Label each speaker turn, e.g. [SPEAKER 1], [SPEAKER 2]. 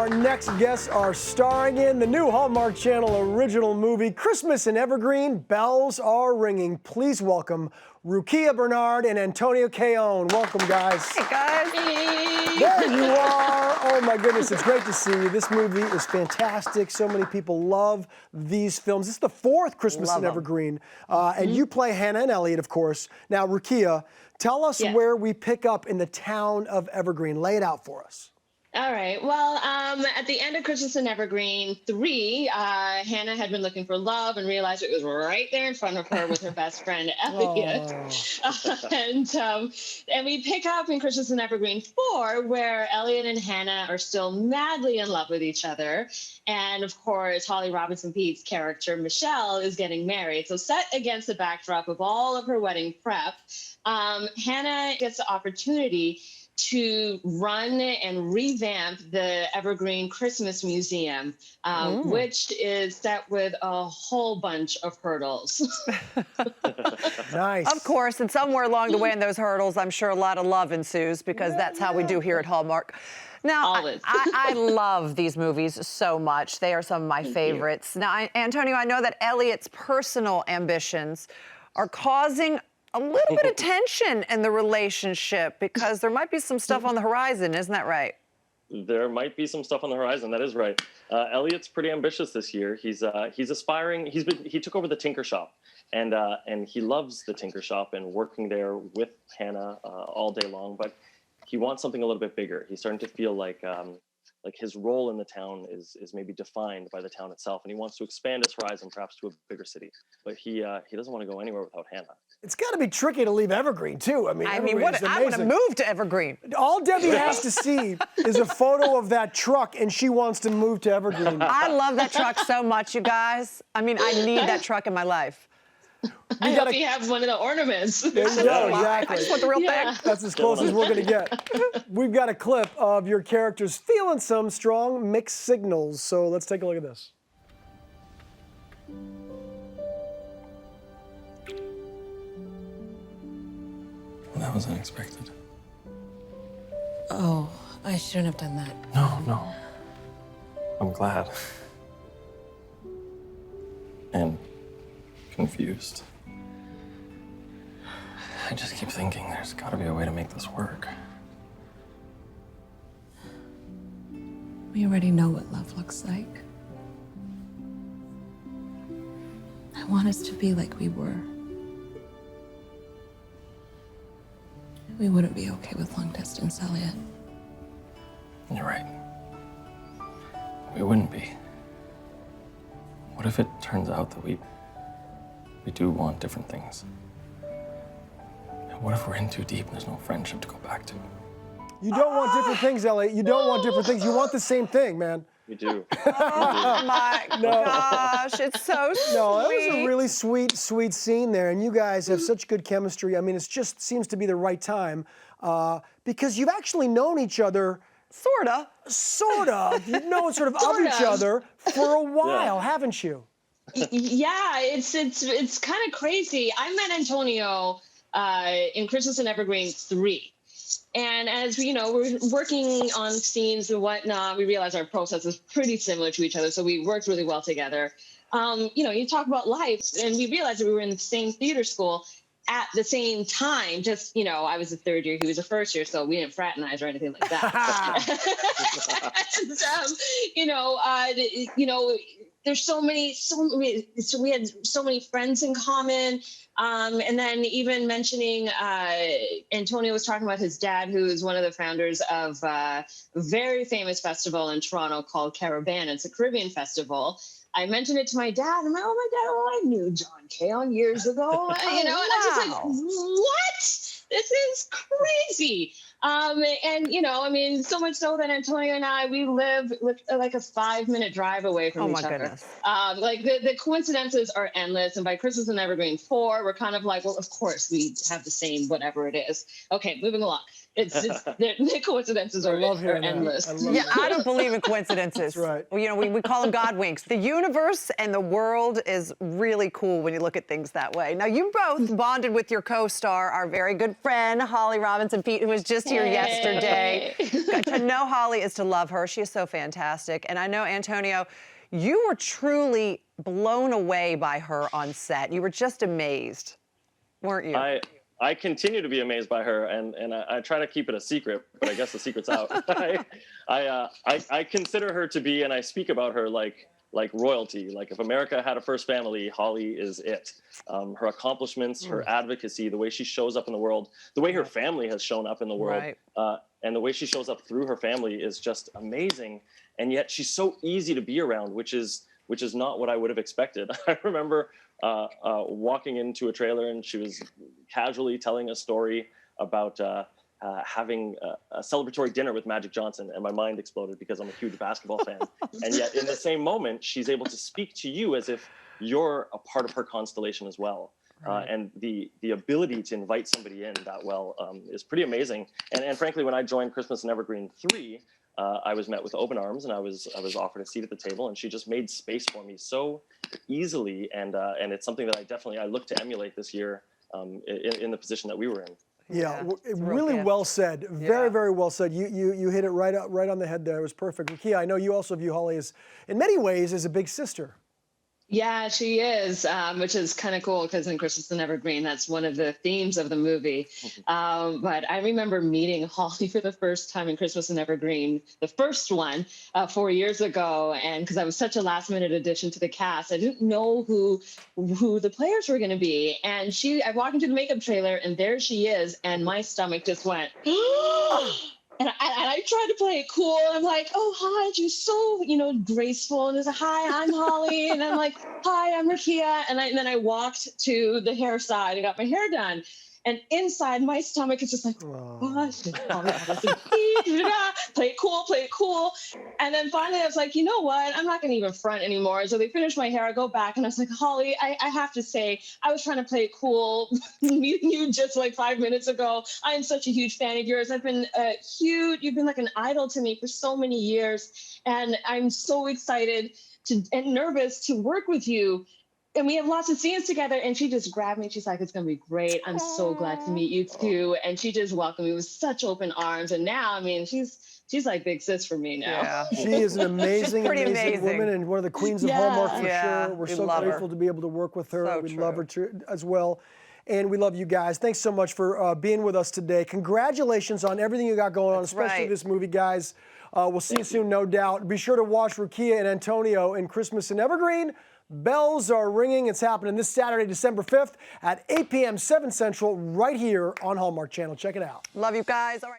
[SPEAKER 1] our next guests are starring in the new Hallmark Channel original movie, Christmas in Evergreen, Bells Are Ringing. Please welcome Rukiya Bernard and Antonio Cayonne. Welcome, guys.
[SPEAKER 2] Hey, guys.
[SPEAKER 3] Hey.
[SPEAKER 1] There you are. Oh, my goodness. It's great to see you. This movie is fantastic. So many people love these films. This is the fourth Christmas in Evergreen. And you play Hannah and Elliot, of course. Now, Rukiya, tell us where we pick up in the town of Evergreen. Lay it out for us.
[SPEAKER 3] All right. Well, at the end of Christmas in Evergreen 3, Hannah had been looking for love and realized it was right there in front of her with her best friend Elliot. And we pick up in Christmas in Evergreen 4, where Elliot and Hannah are still madly in love with each other. And of course, Holly Robinson Pete's character, Michelle, is getting married. So set against the backdrop of all of her wedding prep, Hannah gets the opportunity to run and revamp the Evergreen Christmas Museum, which is set with a whole bunch of hurdles.
[SPEAKER 1] Nice.
[SPEAKER 2] Of course, and somewhere along the way in those hurdles, I'm sure a lot of love ensues, because that's how we do here at Hallmark. Now, I love these movies so much. They are some of my favorites. Now, Antonio, I know that Elliot's personal ambitions are causing a little bit of tension in the relationship, because there might be some stuff on the horizon. Isn't that right?
[SPEAKER 4] There might be some stuff on the horizon. That is right. Elliot's pretty ambitious this year. He's aspiring. He took over the Tinker Shop, and he loves the Tinker Shop and working there with Hannah all day long. But he wants something a little bit bigger. He's starting to feel like his role in the town is maybe defined by the town itself, and he wants to expand his horizon, perhaps to a bigger city. But he doesn't want to go anywhere without Hannah.
[SPEAKER 1] It's got to be tricky to leave Evergreen, too. I mean,
[SPEAKER 2] I want to move to Evergreen.
[SPEAKER 1] All Debbie has to see is a photo of that truck, and she wants to move to Evergreen.
[SPEAKER 2] I love that truck so much, you guys. I mean, I need that truck in my life.
[SPEAKER 3] I hope he has one of the ornaments.
[SPEAKER 1] There you go, exactly.
[SPEAKER 2] I just want the real thing.
[SPEAKER 1] That's as close as we're going to get. We've got a clip of your characters feeling some strong mixed signals, so let's take a look at this.
[SPEAKER 5] Well, that was unexpected.
[SPEAKER 6] Oh, I shouldn't have done that.
[SPEAKER 5] No. I'm glad. And confused. I just keep thinking there's got to be a way to make this work.
[SPEAKER 6] We already know what love looks like. I want us to be like we were. We wouldn't be okay with long distance, Elliot.
[SPEAKER 5] You're right. We wouldn't be. What if it turns out that we do want different things? And what if we're in too deep and there's no friendship to go back to?
[SPEAKER 1] You don't want different things, Elliot. You don't want different things. You want the same thing, man.
[SPEAKER 4] We do.
[SPEAKER 2] Oh, my gosh. It's so sweet.
[SPEAKER 1] No, that was a really sweet scene there, and you guys have such good chemistry. I mean, it just seems to be the right time, because you've actually known each other.
[SPEAKER 2] Sorta.
[SPEAKER 1] You've known sort of each other for a while, haven't you?
[SPEAKER 3] Yeah, it's kind of crazy. I met Antonio in Christmas in Evergreen 3. And as we're working on scenes and whatnot, we realized our process is pretty similar to each other. So we worked really well together. You talk about life, and we realized that we were in the same theater school at the same time. Just, I was a third year, he was a first year, so we didn't fraternize or anything like that. And, there's so we had so many friends in common. And then even mentioning, Antonio was talking about his dad, who is one of the founders of a very famous festival in Toronto called Caravan. It's a Caribbean festival. I mentioned it to my dad. I'm like, oh my God, I knew John Cayonne years ago. And I'm just like, what? This is crazy. So much so that Antonio and I, we live with like a 5-minute drive away from each other.
[SPEAKER 2] Goodness.
[SPEAKER 3] The coincidences are endless. And by Christmas in Evergreen 4, we're kind of like, well, of course we have the same whatever it is. Okay, moving along. The coincidences are endless.
[SPEAKER 2] I don't believe in coincidences.
[SPEAKER 1] That's right.
[SPEAKER 2] Well, we call them God winks. The universe and the world is really cool when you look at things that way. Now, you both bonded with your co-star, our very good friend, Holly Robinson Pete, who was just just here yesterday. To know Holly is to love her. She is so fantastic. And I know, Antonio, you were truly blown away by her on set. You were just amazed, weren't you?
[SPEAKER 4] I continue to be amazed by her, and I try to keep it a secret, but I guess the secret's out. I consider her to be, and I speak about her like royalty. Like if America had a first family, Holly is it. Her accomplishments, her advocacy, the way she shows up in the world, the way her family has shown up in the world, and the way she shows up through her family is just amazing. And yet she's so easy to be around, which is not what I would have expected. I remember walking into a trailer and she was casually telling a story about having a celebratory dinner with Magic Johnson, and my mind exploded because I'm a huge basketball fan. And yet in the same moment, she's able to speak to you as if you're a part of her constellation as well. And the ability to invite somebody in that well is pretty amazing. And frankly, when I joined Christmas in Evergreen 3, I was met with open arms, and I was offered a seat at the table, and she just made space for me so easily, and it's something that I look to emulate this year in the position that we were in.
[SPEAKER 1] Yeah, really well said. Very, very well said. You hit it right on the head there. It was perfect. Rukiya, I know you also view Holly as, in many ways, as a big sister.
[SPEAKER 3] Yeah, she is, which is kind of cool because in Christmas in Evergreen, that's one of the themes of the movie. But I remember meeting Holly for the first time in Christmas in Evergreen, the first one 4 years ago. And because I was such a last minute addition to the cast, I didn't know who the players were going to be. And I walked into the makeup trailer and there she is. And my stomach just went, And I tried to play it cool. And I'm like, oh, hi, she's so, graceful. And it's like, hi, I'm Holly. And I'm like, hi, I'm Rukiya. And then I walked to the hair side and got my hair done. And inside, my stomach is just like, gosh, play it cool. And then finally, I was like, you know what? I'm not going to even front anymore. So they finished my hair. I go back and I was like, Holly, I have to say, I was trying to play it cool. Meeting you just like 5 minutes ago. I am such a huge fan of yours. I've been you've been like an idol to me for so many years. And I'm so excited and nervous to work with you. And we have lots of scenes together, and she just grabbed me. She's like, it's going to be great. I'm so glad to meet you too. And she just welcomed me with such open arms. And now, I mean, she's like big sis for me now.
[SPEAKER 2] Yeah.
[SPEAKER 1] She is an amazing woman and one of the queens of Hallmark for sure. We're so grateful to be able to work with her.
[SPEAKER 2] So
[SPEAKER 1] we
[SPEAKER 2] true.
[SPEAKER 1] love her as well. And we love you guys. Thanks so much for being with us today. Congratulations on everything you got going on, especially this movie, guys. We'll see you soon, no doubt. Be sure to watch Rukiya and Antonio in Christmas in Evergreen. Bells are ringing. It's happening this Saturday, December 5th at 8 p.m. 7 Central right here on Hallmark Channel. Check it out.
[SPEAKER 2] Love you guys. All right.